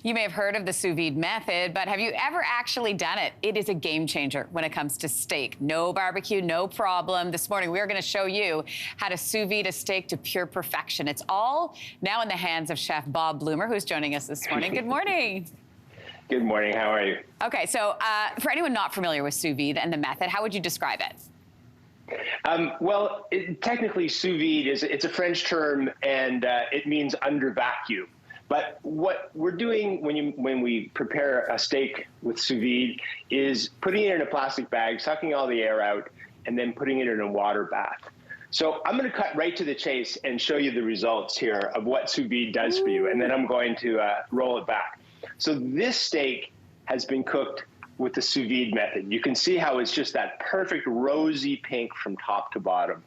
You may have heard of the sous vide method, but have you ever actually done it? It is a game changer when it comes to steak. No barbecue, no problem. This morning, we are going to show you how to sous vide a steak to pure perfection. It's all now in the hands of Chef Bob Blumer, who's joining us this morning. Good morning. Good morning. How are you? Okay, so for anyone not familiar with sous vide and the method, how would you describe it? Technically, sous vide it's a French term, and it means under vacuum. But what we're doing when we prepare a steak with sous vide is putting it in a plastic bag, sucking all the air out, and then putting it in a water bath. So I'm going to cut right to the chase and show you the results here of what sous vide does for you, and then I'm going to roll it back. So this steak has been cooked with the sous vide method. You can see how it's just that perfect rosy pink from top to bottom.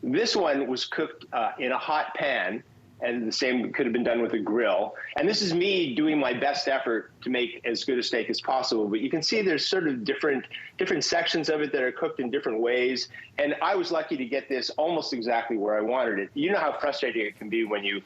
This one was cooked in a hot pan, and the same could have been done with a grill. And this is me doing my best effort to make as good a steak as possible. But you can see there's sort of different sections of it that are cooked in different ways. And I was lucky to get this almost exactly where I wanted it. You know how frustrating it can be when you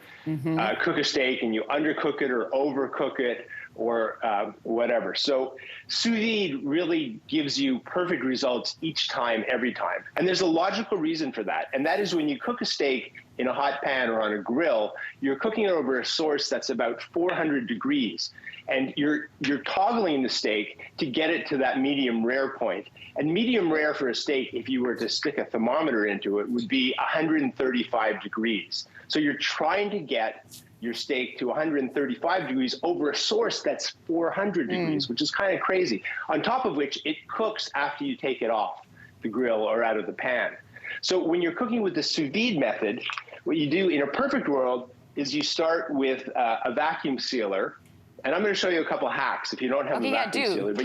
cook a steak and you undercook it or overcook it or whatever. So sous vide really gives you perfect results each time, every time. And there's a logical reason for that. And that is when you cook a steak in a hot pan or on a grill, you're cooking it over a source that's about 400 degrees. And you're toggling the steak to get it to that medium rare point. And medium rare for a steak, if you were to stick a thermometer into it, would be 135 degrees. So you're trying to get your steak to 135 degrees over a source that's 400 degrees, which is kind of crazy. On top of which, it cooks after you take it off the grill or out of the pan. So when you're cooking with the sous vide method, what you do in a perfect world is you start with a vacuum sealer. And I'm going to show you a couple hacks if you don't have a vacuum sealer.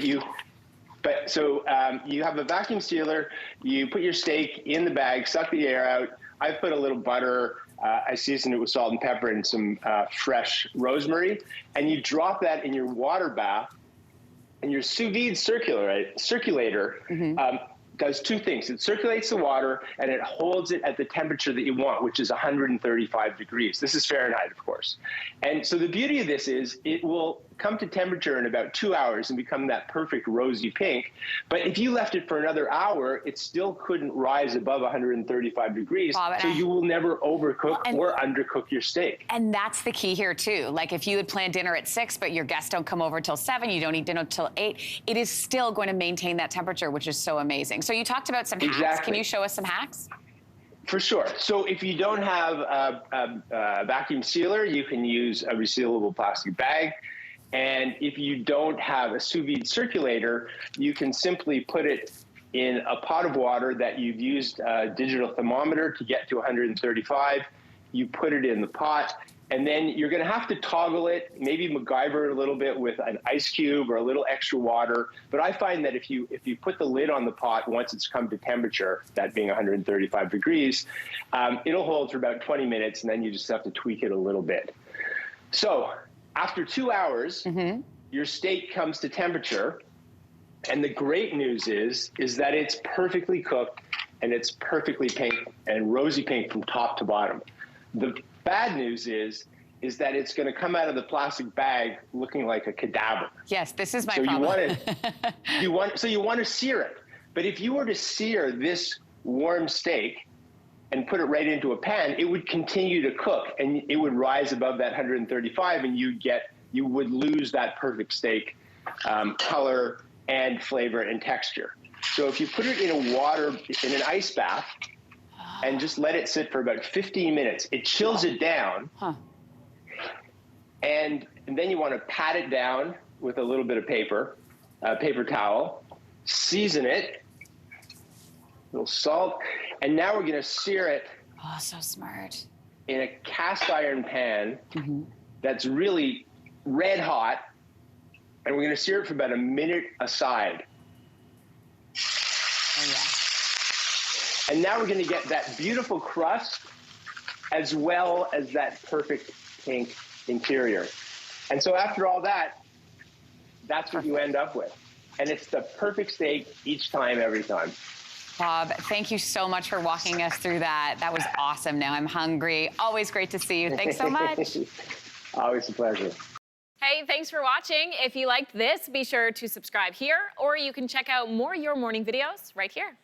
You have a vacuum sealer, you put your steak in the bag, suck the air out. I put a little butter, I seasoned it with salt and pepper and some fresh rosemary, and you drop that in your water bath, and your sous vide circulator does two things. It circulates the water and it holds it at the temperature that you want, which is 135 degrees. This is Fahrenheit, of course. And so the beauty of this is it will come to temperature in about 2 hours and become that perfect rosy pink. But if you left it for another hour, it still couldn't rise above 135 degrees. So you will never overcook or undercook your steak. And that's the key here too. Like if you had planned dinner at 6, but your guests don't come over till 7, you don't eat dinner till 8, it is still going to maintain that temperature, which is so amazing. So you talked about some hacks. Can you show us some hacks? For sure. So if you don't have a vacuum sealer, you can use a resealable plastic bag. And if you don't have a sous vide circulator, you can simply put it in a pot of water that you've used a digital thermometer to get to 135. You put it in the pot, and then you're going to have to toggle it, maybe MacGyver it a little bit with an ice cube or a little extra water. But I find that if you put the lid on the pot once it's come to temperature, that being 135 degrees, it'll hold for about 20 minutes, and then you just have to tweak it a little bit. So after 2 hours, your steak comes to temperature, and the great news is that it's perfectly cooked and it's perfectly pink and rosy pink from top to bottom. The bad news is that it's going to come out of the plastic bag looking like a cadaver. Yes, this is my problem. You want to sear it. But if you were to sear this warm steak and put it right into a pan, it would continue to cook and it would rise above that 135, and you would lose that perfect steak color and flavor and texture. So if you put it in an ice bath and just let it sit for about 15 minutes, it chills it down. And then you want to pat it down with a little bit of paper towel, season it, a little salt, and now we're going to sear it. Oh, so smart. In a cast iron pan that's really red hot, and we're going to sear it for about a minute aside. Oh, yeah. And now we're going to get that beautiful crust as well as that perfect pink interior. And so after all that, that's what you end up with. And it's the perfect steak each time, every time. Bob, thank you so much for walking us through that. That was awesome. Now I'm hungry. Always great to see you. Thanks so much. Always a pleasure. Hey, thanks for watching. If you liked this, be sure to subscribe here, or you can check out more Your Morning videos right here.